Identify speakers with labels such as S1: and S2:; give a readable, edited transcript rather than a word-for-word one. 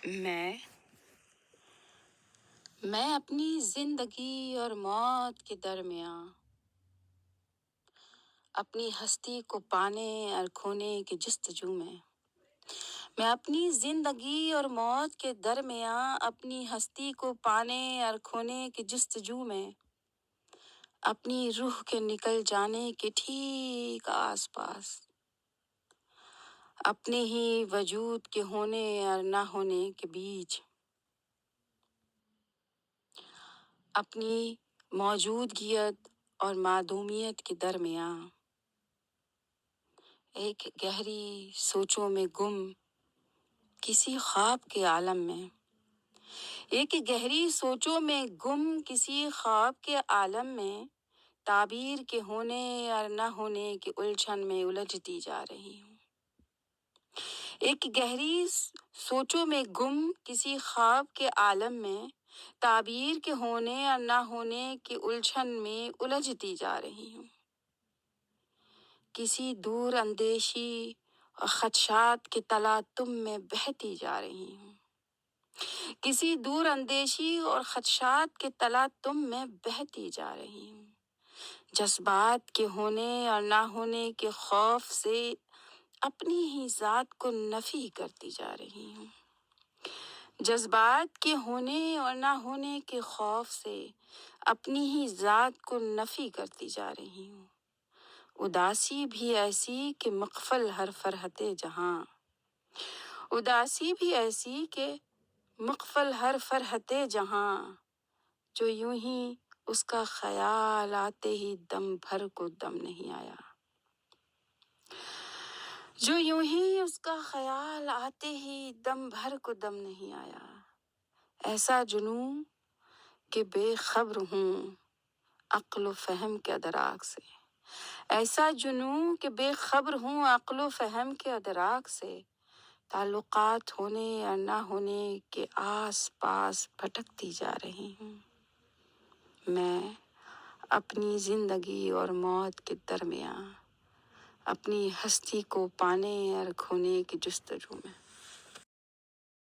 S1: میں اپنی زندگی اور موت کے درمیان اپنی ہستی کو پانے اور کھونے کی جستجو میں اپنی زندگی اور موت کے درمیان اپنی ہستی کو پانے اور کھونے کی جستجو میں اپنی روح کے نکل جانے کے ٹھیک آس پاس اپنے ہی وجود کے ہونے اور نہ ہونے کے بیچ اپنی موجودگیت اور معدومیت کے درمیان ایک گہری سوچوں میں گم کسی خواب کے عالم میں ایک گہری سوچوں میں گم کسی خواب کے عالم میں تعبیر کے ہونے اور نہ ہونے کے الجھن میں الجھتی جا رہی ہوں ایک گہری سوچوں میں گم کسی خواب کے عالم میں تعبیر کے ہونے اور نہ ہونے کے الجھن میں الجھتی جا رہی ہوں کسی دور اندیشی اور خدشات کے تلاطم میں بہتی جا رہی ہوں کسی دور اندیشی اور خدشات کے تلاطم میں بہتی جا رہی ہوں جذبات کے ہونے اور نہ ہونے کے خوف سے اپنی ہی ذات کو نفی کرتی جا رہی ہوں جذبات کے ہونے اور نہ ہونے کے خوف سے اپنی ہی ذات کو نفی کرتی جا رہی ہوں اداسی بھی ایسی کہ مغفل ہر فرحت جہاں اداسی بھی ایسی کہ مغفل ہر فرحت جہاں جو یوں ہی اس کا خیال آتے ہی دم بھر کو دم نہیں آیا جو یوں ہی اس کا خیال آتے ہی دم بھر کو دم نہیں آیا ایسا جنوں کہ بے خبر ہوں عقل و فہم کے ادراک سے ایسا جنوں کہ بے خبر ہوں عقل و فہم کے ادراک سے تعلقات ہونے اور نہ ہونے کے آس پاس بھٹکتی جا رہی ہوں میں اپنی زندگی اور موت کے درمیان اپنی ہستی کو پانے اور کھونے کی جستجو میں